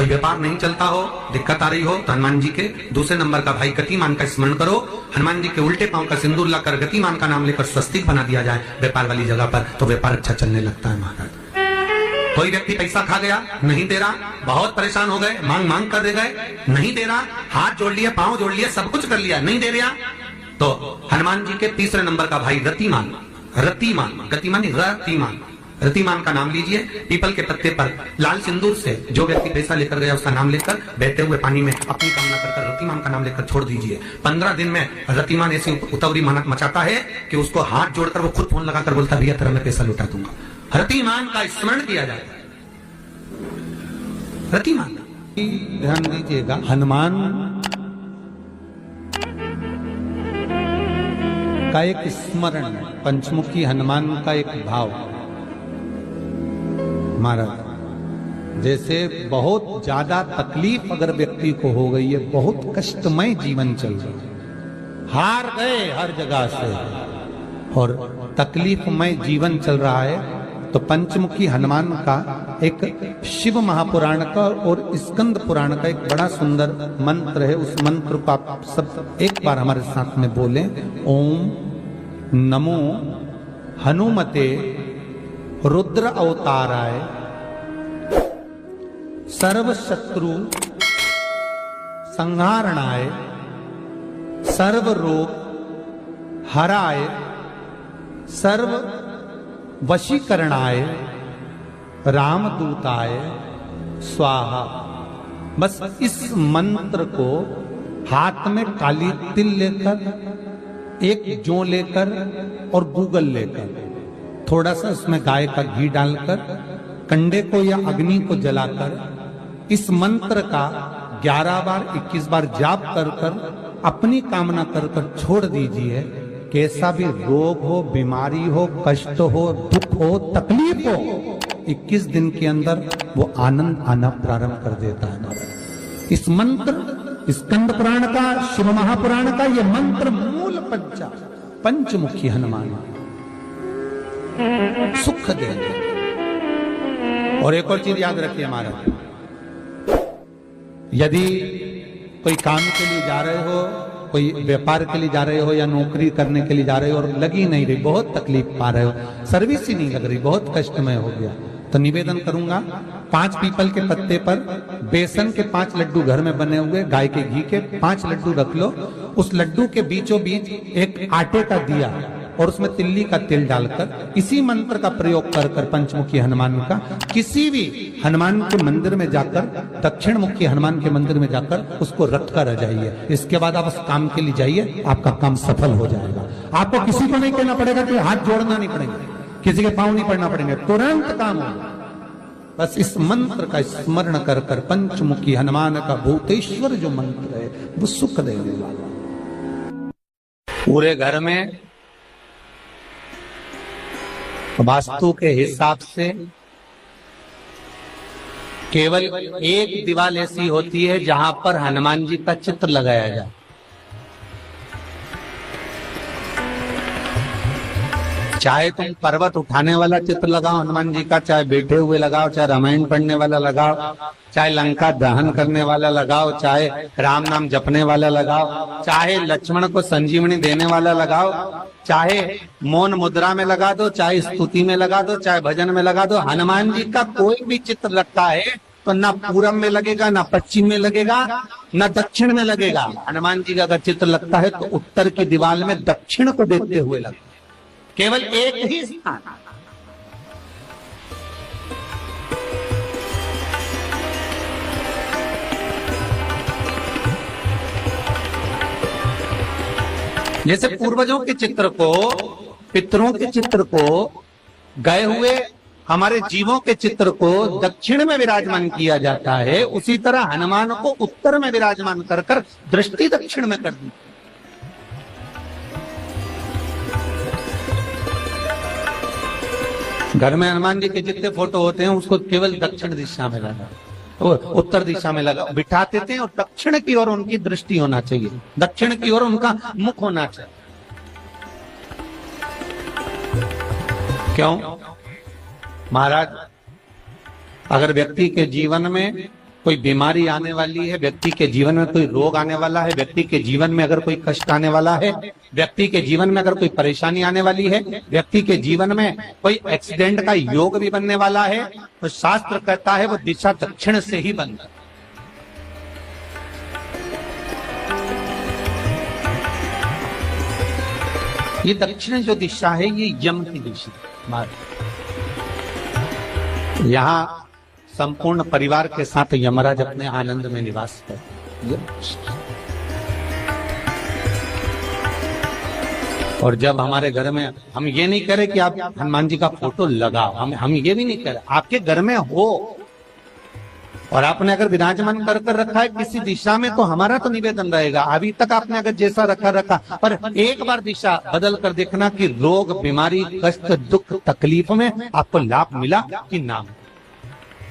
कोई व्यापार नहीं चलता हो, दिक्कत आ रही हो, तो हनुमान जी के दूसरे नंबर का भाई गतिमान का स्मरण करो। हनुमान जी के उल्टे पांव का सिंदूर लाकर गतिमान का नाम लेकर स्वस्तिक बना दिया जाए व्यापार वाली जगह पर, तो व्यापार अच्छा चलने लगता है महाराज। कोई व्यक्ति पैसा खा गया, नहीं दे रहा, बहुत परेशान हो गए, मांग मांग कर दे गए, नहीं दे रहा, हाथ जोड़ लिया, पांव जोड़ लिया, सब कुछ कर लिया, नहीं दे रहा, तो हनुमान जी के तीसरे नंबर का भाई रतिमान, रतिमान, गतिमान रतिमान, रतिमान का नाम लीजिए। पीपल के पत्ते पर लाल सिंदूर से जो व्यक्ति पैसा लेकर गया उसका नाम लेकर बहते हुए पानी में अपनी कामना कर रतिमान का नाम लेकर छोड़ दीजिए। 15 दिन में रतिमान ऐसी उतावली मानत मचाता है कि उसको हाथ जोड़कर वो खुद फोन लगाकर बोलता भैया तेरा मैं पैसा लुटा दूंगा। रतिमान का स्मरण किया जाता है। रतिमान ध्यान दीजिएगा, हनुमान का एक स्मरण, पंचमुखी हनुमान का एक भाव। महाराज जैसे बहुत ज्यादा तकलीफ अगर व्यक्ति को हो गई है, बहुत कष्टमय जीवन चल रहा है, हार गए हर जगह से और तकलीफमय जीवन चल रहा है, तो पंचमुखी हनुमान का एक शिव महापुराण का और स्कंद पुराण का एक बड़ा सुंदर मंत्र है। उस मंत्र को आप सब एक बार हमारे साथ में बोलें। ओम नमो हनुमते रुद्र अवताराय सर्व शत्रु संहारणाय सर्व रोग हराय सर्व वशीकरणाय रामदूताय स्वाहा। बस इस मंत्र को हाथ में काली तिल लेकर, एक जौ लेकर और गूगल लेकर, थोड़ा सा उसमें गाय का घी डालकर, कंडे को या अग्नि को जलाकर इस मंत्र का 11 बार 21 बार जाप कर कर अपनी कामना कर कर छोड़ दीजिए। कैसा भी रोग हो, बीमारी हो, कष्ट हो, दुख हो, तकलीफ हो, 21 दिन के अंदर वो आनंद आना प्रारंभ कर देता है। इस मंत्र, स्कंद पुराण का, शिव महापुराण का ये मंत्र मूल पंचमुखी हनुमान सुख देंगे। और एक और चीज याद रखिए महाराज, यदि कोई काम के लिए जा रहे हो, कोई व्यापार के लिए जा रहे हो या नौकरी करने के लिए जा रहे हो और लगी नहीं रही, बहुत तकलीफ पा रहे हो, सर्विस ही नहीं लग रही, बहुत कष्टमय हो गया, तो निवेदन करूंगा 5 पीपल के पत्ते पर बेसन के 5 लड्डू घर में बने हुए, गाय के घी के 5 लड्डू रख लो। उस लड्डू के बीचों बीच एक आटे का दिया और उसमें तिल्ली का तिल डालकर इसी मंत्र का प्रयोग कर कर पंचमुखी हनुमान का किसी भी हनुमान के मंदिर में जाकर, दक्षिण मुखी हनुमान के मंदिर में जाकर उसको रख कर आ जाइए। इसके बाद आप उस काम के लिए जाइए, आपका काम सफल हो जाएगा। आपको किसी को नहीं कहना पड़ेगा कि हाथ जोड़ना नहीं पड़ेगा, किसी के पांव नहीं पड़ना पड़ेंगे, तुरंत काम होगा। बस इस मंत्र का स्मरण कर कर पंचमुखी हनुमान का भूतेश्वर जो मंत्र है वो सुख देने वाला। पूरे घर में वास्तु के हिसाब से केवल एक दीवार ऐसी होती है जहां पर हनुमान जी का चित्र लगाया जाए। चाहे तुम पर्वत उठाने वाला चित्र लगाओ हनुमान जी का, चाहे बैठे हुए लगाओ, चाहे रामायण पढ़ने वाला लगाओ, चाहे लंका दहन करने वाला लगाओ, चाहे राम नाम जपने वाला लगाओ, चाहे लक्ष्मण को संजीवनी देने वाला लगाओ, चाहे मौन मुद्रा में लगा दो, चाहे स्तुति में लगा दो, चाहे भजन में लगा दो। हनुमान जी का कोई भी चित्र लगता है तो ना पूरब में लगेगा, ना पश्चिम में लगेगा, ना दक्षिण में लगेगा। हनुमान जी का अगर चित्र लगता है तो उत्तर की दीवार में दक्षिण को देखते हुए लगेगा, केवल एक ही स्थान। जैसे पूर्वजों के चित्र को, पितरों के चित्र को, गए हुए हमारे जीवों के चित्र को दक्षिण में विराजमान किया जाता है, उसी तरह हनुमान को उत्तर में विराजमान कर कर दृष्टि दक्षिण में कर दी। घर में हनुमान जी के जितने फोटो होते हैं उसको केवल दक्षिण दिशा में लगा, उत्तर दिशा में लगा बिठाते थे, और दक्षिण की ओर उनकी दृष्टि होना चाहिए, दक्षिण की ओर उनका मुख होना चाहिए। क्यों महाराज? अगर व्यक्ति के जीवन में कोई बीमारी आने वाली है, व्यक्ति के जीवन में कोई रोग आने वाला है, व्यक्ति के जीवन में अगर कोई कष्ट आने वाला है, व्यक्ति के जीवन में अगर कोई परेशानी आने वाली है, व्यक्ति के जीवन में कोई एक्सीडेंट का योग भी बनने वाला है, तो शास्त्र कहता है वो दिशा दक्षिण से ही बनता है। ये दक्षिण जो दिशा है ये यम की दिशा। यहाँ संपूर्ण परिवार के साथ यमराज अपने आनंद में निवास करते। और जब हमारे घर में, हम ये नहीं कह रहे कि आप हनुमान जी का फोटो लगाओ, हम ये भी नहीं कह रहे, आपके घर में हो और आपने अगर विराजमान कर रखा है किसी दिशा में, तो हमारा तो निवेदन रहेगा, अभी तक आपने अगर जैसा रखा, पर एक बार दिशा बदल कर देखना कि रोग, बीमारी, कष्ट, दुख, तकलीफ में आपको लाभ मिला कि ना।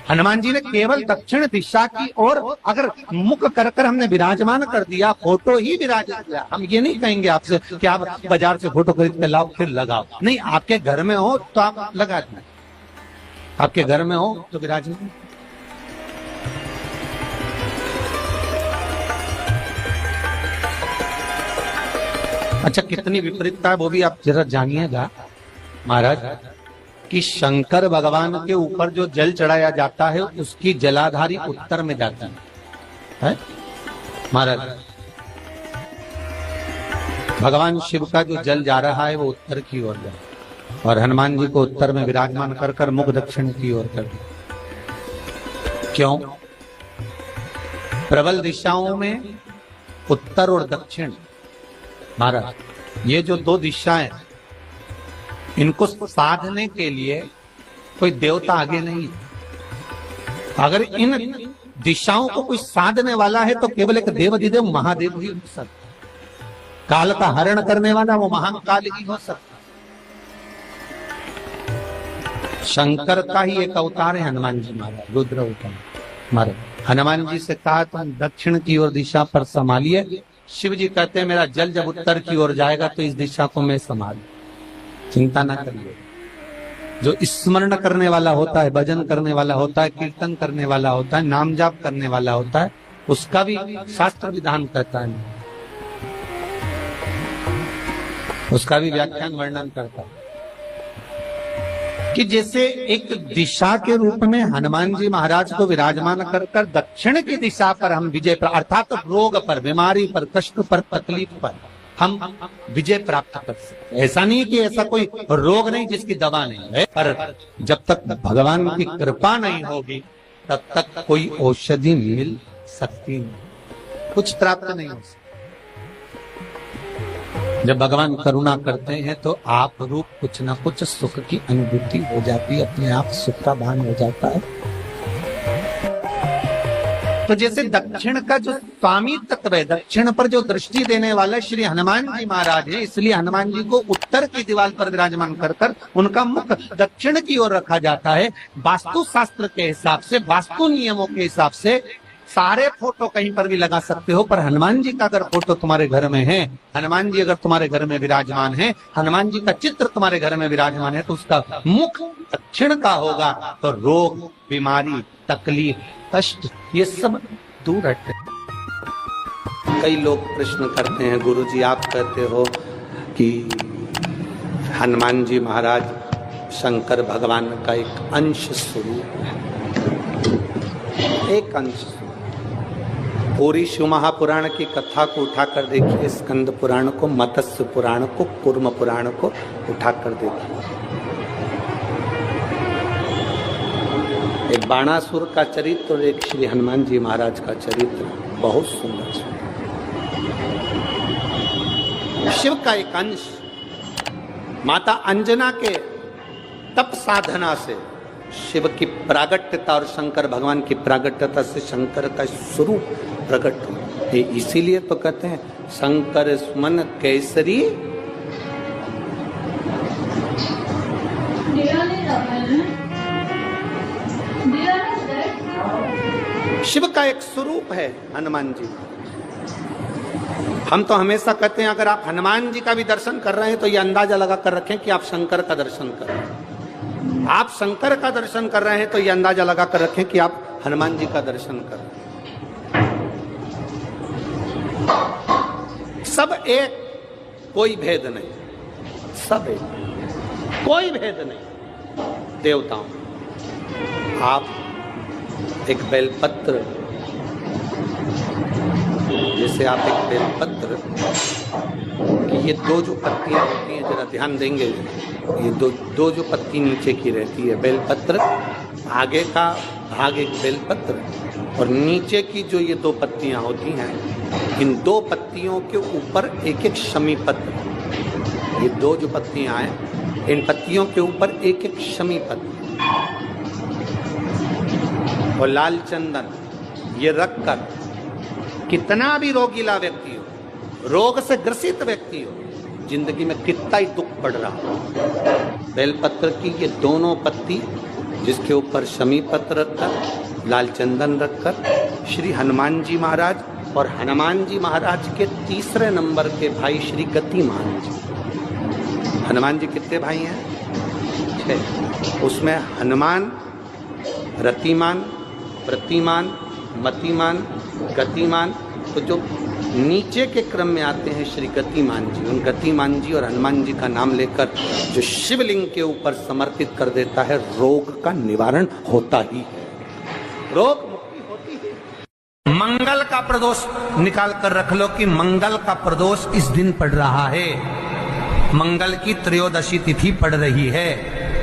हनुमान जी ने केवल दक्षिण दिशा की ओर अगर मुख कर हमने विराजमान कर दिया, फोटो ही विराजित किया। हम ये नहीं कहेंगे आपसे कि आप बाजार से फोटो खरीद के लाओ फिर लगाओ, नहीं, आपके घर में हो तो आप लगा दें, आपके घर में हो तो विराजमान। अच्छा, कितनी विपरीतता है वो भी आप जरा जानिएगा महाराज, कि शंकर भगवान के ऊपर जो जल चढ़ाया जाता है उसकी जलाधारी उत्तर में जाती है महाराज। भगवान शिव का जो जल जा रहा है वो उत्तर की ओर जा, और हनुमान जी को उत्तर में विराजमान कर मुख दक्षिण की ओर कर। क्यों? प्रबल दिशाओं में उत्तर और दक्षिण महाराज, ये जो दो दिशाएं, इनको साधने के लिए कोई देवता आगे नहीं। अगर इन दिशाओं को कोई साधने वाला है तो केवल एक देवाधिदेव महादेव ही हो सकता। काल का हरण करने वाला वो महान काल ही हो सकता। शंकर का ही एक अवतार है हनुमान जी महाराज, रुद्र अवतार महाराज। हनुमान जी से कहा तुम दक्षिण की ओर दिशा पर संभालिए, शिव जी कहते हैं मेरा जल जब उत्तर की ओर जाएगा तो इस दिशा को मैं संभालू, चिंता ना करिए। जो स्मरण करने वाला होता है, भजन करने वाला होता है, कीर्तन करने वाला होता है, नाम जाप करने वाला होता है, उसका भी शास्त्र विधान करता है, उसका भी व्याख्यान वर्णन करता है कि जैसे एक दिशा के रूप में हनुमान जी महाराज को विराजमान कर दक्षिण की दिशा पर हम विजय पर, अर्थात रोग पर, बीमारी पर, कष्ट पर, तकलीफ पर हम विजय प्राप्त कर सकते। ऐसा नहीं कि ऐसा कोई रोग नहीं जिसकी दवा नहीं है, पर जब तक भगवान की कृपा नहीं होगी तब तक कोई औषधि मिल सकती नहीं, कुछ प्राप्त नहीं हो सकता। जब भगवान करुणा करते हैं तो आप रूप कुछ ना कुछ सुख की अनुभूति हो जाती है, अपने आप सुख का भान हो जाता है। तो जैसे दक्षिण का जो स्वामी तत्व है, दक्षिण पर जो दृष्टि देने वाला श्री हनुमान जी महाराज है, इसलिए हनुमान जी को उत्तर की दीवार पर विराजमान कर उनका मुख दक्षिण की ओर रखा जाता है। वास्तु शास्त्र के हिसाब से, वास्तु नियमों के हिसाब से सारे फोटो कहीं पर भी लगा सकते हो, पर हनुमान जी का अगर फोटो तुम्हारे घर में है, हनुमान जी अगर तुम्हारे घर में विराजमान है, हनुमान जी का चित्र तुम्हारे घर में विराजमान है, तो उसका मुख दक्षिण का होगा, तो रोग, बीमारी, तकलीफ, कष्ट ये सब दूर हटते। कई लोग प्रश्न करते हैं, गुरुजी आप कहते हो कि हनुमान जी महाराज शंकर भगवान का एक अंश स्वरूप है, एक अंश। पूरी शिव महापुराण की कथा को उठाकर देखिए, स्कंद पुराण को, मत्स्य पुराण को, कूर्म पुराण को उठाकर देखिए। एक बाणासुर का चरित्र और एक श्री हनुमान जी महाराज का चरित्र बहुत सुंदर। शिव का एक अंश माता अंजना के तप साधना से शिव की प्रागट्यता और शंकर भगवान की प्रागट्यता से शंकर का स्वरूप प्रकट हो। इसीलिए तो कहते हैं शंकर सुमन केसरी। शिव का एक स्वरूप है हनुमान जी। हम तो हमेशा कहते हैं अगर आप हनुमान जी का भी दर्शन कर रहे हैं तो ये अंदाजा लगा कर रखें कि आप शंकर का दर्शन कर रहे हैं। आप शंकर का दर्शन कर रहे हैं तो ये अंदाजा लगा कर रखें कि आप हनुमान जी का दर्शन कर। सब एक, कोई भेद नहीं, सब एक, कोई भेद नहीं। देवताओं, आप एक बेलपत्र, जैसे आप एक बेलपत्र कि ये दो जो पत्तियां होती हैं, जरा ध्यान देंगे, ये दो जो पत्ती नीचे की रहती है बेलपत्र, आगे का भाग एक बेलपत्र और नीचे की जो ये दो पत्तियां होती हैं, इन दो पत्तियों के ऊपर एक एक शमी पत्र। ये दो जो पत्तियां हैं, इन पत्तियों के ऊपर एक एक शमी पत्र और लाल चंदन ये रखकर कितना भी रोगीला व्यक्ति हो, रोग से ग्रसित व्यक्ति हो, जिंदगी में कितना ही दुख पड़ रहा हो, बेलपत्र की ये दोनों पत्ती जिसके ऊपर शमी पत्र रखकर, लाल चंदन रखकर श्री हनुमान जी महाराज और हनुमान जी महाराज के तीसरे नंबर के भाई श्री गतिमान जी। हनुमान जी कितने भाई हैं? 6। उसमें हनुमान, रतिमान, प्रतिमान, मतिमान, गतिमान, तो जो नीचे के क्रम में आते हैं श्री गतिमान जी, उन गतिमान जी और हनुमान जी का नाम लेकर जो शिवलिंग के ऊपर समर्पित कर देता है, रोग का निवारण होता ही है, रोग मुक्ति होती है। मंगल का प्रदोष निकाल कर रख लो कि मंगल का प्रदोष इस दिन पड़ रहा है, मंगल की त्रयोदशी तिथि पड़ रही है,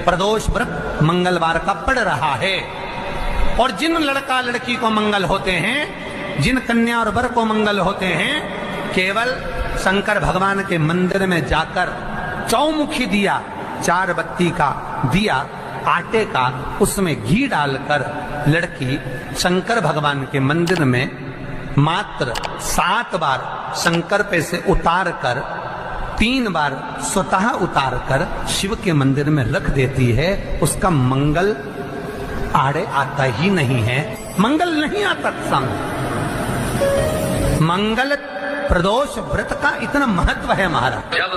प्रदोष व्रत मंगलवार का पड़ रहा है। और जिन लड़का लड़की को मंगल होते हैं, जिन कन्या और वर को मंगल होते हैं, केवल शंकर भगवान के मंदिर में जाकर चौमुखी दिया, 4 बत्ती का दिया आटे का, उसमें घी डालकर लड़की शंकर भगवान के मंदिर में मात्र 7 बार शंकर पे से उतार कर 3 बार स्वतः उतार कर शिव के मंदिर में रख देती है, उसका मंगल आड़े आता ही नहीं है, मंगल नहीं आता सामने। मंगल प्रदोष व्रत का इतना महत्व है महाराज। जब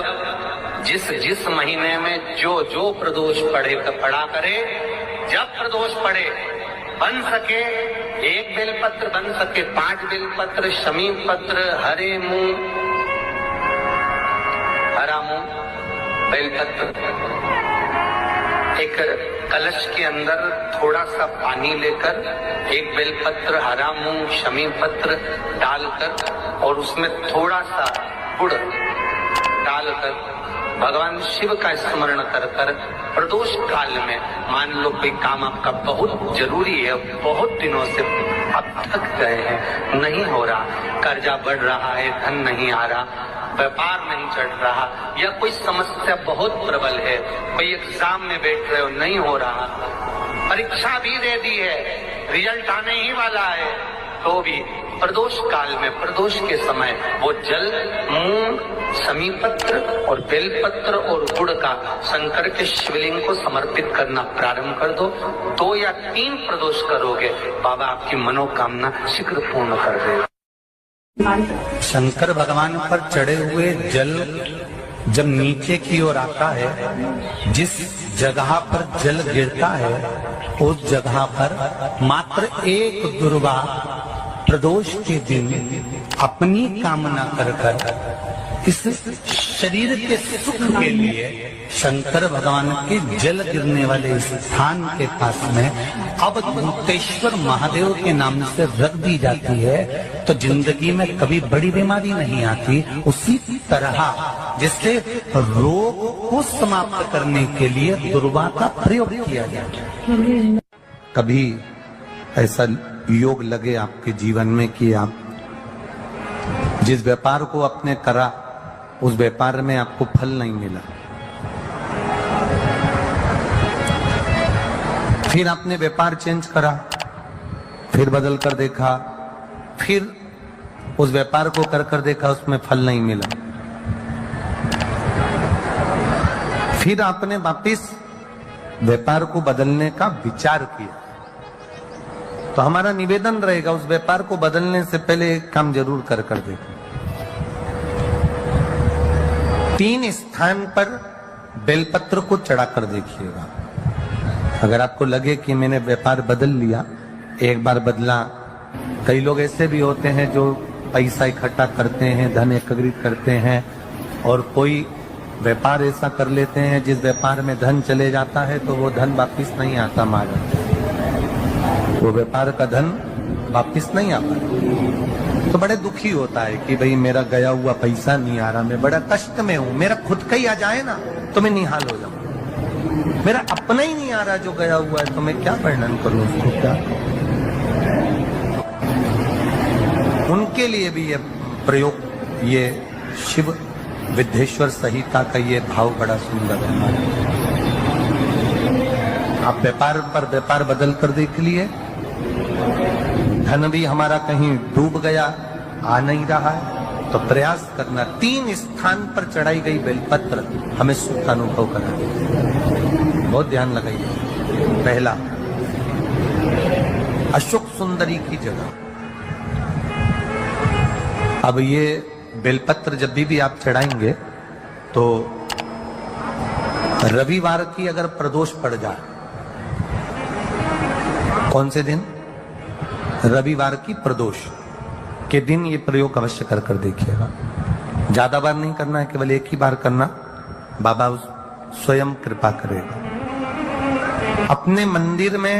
जिस महीने में जो प्रदोष पड़ा करे, जब प्रदोष पड़े, बन सके 1 बेलपत्र, बन सके 5 बेलपत्र, शमी पत्र, हरे मुंह, हरा मुंह, बेलपत्र, एक कलश के अंदर थोड़ा सा पानी लेकर 1 बेलपत्र, हरा मूंग, शमी पत्र डालकर और उसमें थोड़ा सा गुड़ डालकर भगवान शिव का स्मरण कर कर प्रदोष काल में, मान लो कोई काम आपका बहुत जरूरी है, बहुत दिनों से अब थक गए हैं, नहीं हो रहा, कर्जा बढ़ रहा है, धन नहीं आ रहा, व्यापार नहीं चढ़ रहा, या कोई समस्या बहुत प्रबल है, कोई एग्जाम में बैठ रहे हो, नहीं हो रहा, परीक्षा भी दे दी है, रिजल्ट आने ही वाला है, तो भी प्रदोष काल में, प्रदोष के समय वो जल, मूंग, शमी पत्र और बेलपत्र और गुड़ का शंकर के शिवलिंग को समर्पित करना प्रारंभ कर दो। 2 या 3 प्रदोष करोगे, बाबा आपकी मनोकामना शीघ्र पूर्ण कर देगा। शंकर भगवान पर चढ़े हुए जल जब नीचे की ओर आता है, जिस जगह पर जल गिरता है, उस जगह पर मात्र एक दुर्वा प्रदोष के दिन अपनी कामना कर इस शरीर के सुख के लिए शंकर भगवान के जल गिरने वाले स्थान के पास में अवधूतेश्वर महादेव के नाम से रख दी जाती है, तो जिंदगी में कभी बड़ी बीमारी नहीं आती। उसी तरह जिससे रोग को समाप्त करने के लिए दुर्वा का प्रयोग किया जाता है। कभी ऐसा योग लगे आपके जीवन में कि आप जिस व्यापार को आपने करा, उस व्यापार में आपको फल नहीं मिला, फिर आपने व्यापार चेंज करा, फिर बदल कर देखा, फिर उस व्यापार को कर देखा, उसमें फल नहीं मिला, फिर आपने वापिस व्यापार को बदलने का विचार किया, तो हमारा निवेदन रहेगा उस व्यापार को बदलने से पहले एक काम जरूर कर देखो। 3 स्थान पर बेलपत्र को चढ़ा कर देखिएगा। अगर आपको लगे कि मैंने व्यापार बदल लिया, एक बार बदला। कई लोग ऐसे भी होते हैं जो पैसा इकट्ठा करते हैं, धन एकत्रित करते हैं और कोई व्यापार ऐसा कर लेते हैं जिस व्यापार में धन चले जाता है तो वो धन वापिस नहीं आता महाराज, वो व्यापार का धन वापिस नहीं आता। तो बड़े दुखी होता है कि भाई मेरा गया हुआ पैसा नहीं आ रहा, मैं बड़ा कष्ट में हूं, मेरा खुद का ही आ जाए ना तो मैं निहाल हो जाऊं, मेरा अपना ही नहीं आ रहा जो गया हुआ है तो मैं क्या वर्णन करूं उसको, क्या। उनके लिए भी ये प्रयोग, ये शिव विद्येश्वर संहिता का ये भाव बड़ा सुंदर है हमारा। आप व्यापार पर व्यापार बदल कर देख लिए, धन भी हमारा कहीं डूब गया, आ नहीं रहा है, तो प्रयास करना। 3 स्थान पर चढ़ाई गई बेलपत्र हमें सुख का अनुभव करा, बहुत ध्यान लगाइए। पहला, अशोक सुंदरी की जगह। अब ये बेलपत्र जब भी आप चढ़ाएंगे तो रविवार की अगर प्रदोष पड़ जाए, कौन से दिन? रविवार की प्रदोष के दिन ये प्रयोग अवश्य कर कर देखिएगा। ज्यादा बार नहीं करना है, केवल एक ही बार करना, बाबा स्वयं कृपा करेगा। अपने मंदिर में,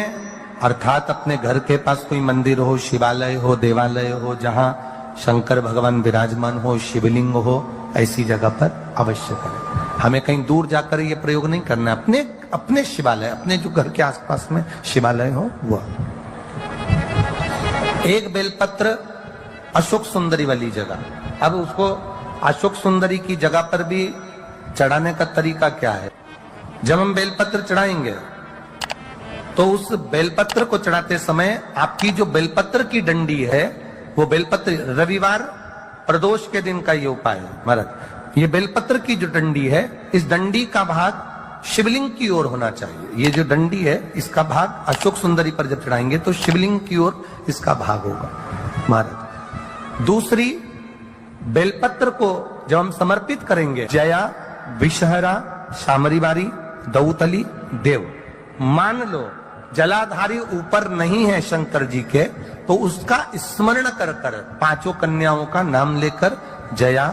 अर्थात अपने घर के पास कोई मंदिर हो, शिवालय हो, देवालय हो, जहां शंकर भगवान विराजमान हो, शिवलिंग हो, ऐसी जगह पर अवश्य करें। हमें कहीं दूर जाकर ये प्रयोग नहीं करना, अपने शिवालय, अपने जो घर के आसपास में शिवालय हो वो। एक बेलपत्र अशोक सुंदरी वाली जगह। अब उसको अशोक सुंदरी की जगह पर भी चढ़ाने का तरीका क्या है? जब हम बेलपत्र चढ़ाएंगे तो उस बेलपत्र को चढ़ाते समय आपकी जो बेलपत्र की डंडी है, वो बेलपत्र, रविवार प्रदोष के दिन का ये उपाय है महाराज। ये बेलपत्र की जो डंडी है, इस डंडी का भाग शिवलिंग की ओर होना चाहिए। ये जो डंडी है, इसका भाग अशोक सुंदरी पर जब चढ़ाएंगे तो शिवलिंग की ओर इसका भाग होगा महाराज। दूसरी, बेलपत्र को जब हम समर्पित करेंगे, जया, विषहरा, शामरीवारी, दौतली, देव, मान लो जलाधारी ऊपर नहीं है शंकर जी के, तो उसका स्मरण कर कर 5 कन्याओं का नाम लेकर जया,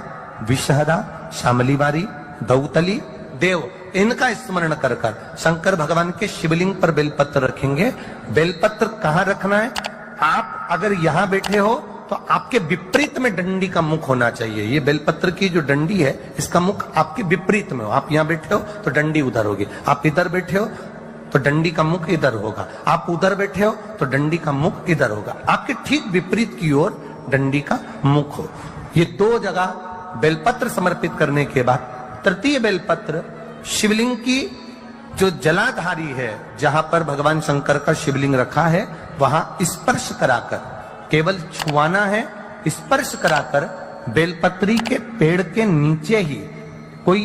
विषहरा, शामलीवारी, दौतली, देव, इनका स्मरण कर कर शंकर भगवान के शिवलिंग पर बेलपत्र रखेंगे। बेलपत्र कहां रखना है? आप अगर यहां बैठे हो तो आपके विपरीत में डंडी का मुख होना चाहिए। ये बेलपत्र की जो डंडी है, इसका मुख आपके विपरीत में हो। आप यहां बैठे हो तो डंडी उधर होगी, आप इधर बैठे हो तो डंडी का मुख इधर होगा, आप उधर बैठे हो तो डंडी का मुख इधर होगा। आपके ठीक विपरीत की ओर डंडी का मुख हो। ये 2 जगह बेलपत्र समर्पित करने के बाद तृतीय बेलपत्र शिवलिंग की जो जलाधारी है, जहां पर भगवान शंकर का शिवलिंग रखा है, वहां स्पर्श कराकर, केवल छुआना है, स्पर्श कराकर बेलपत्री के पेड़ के नीचे ही कोई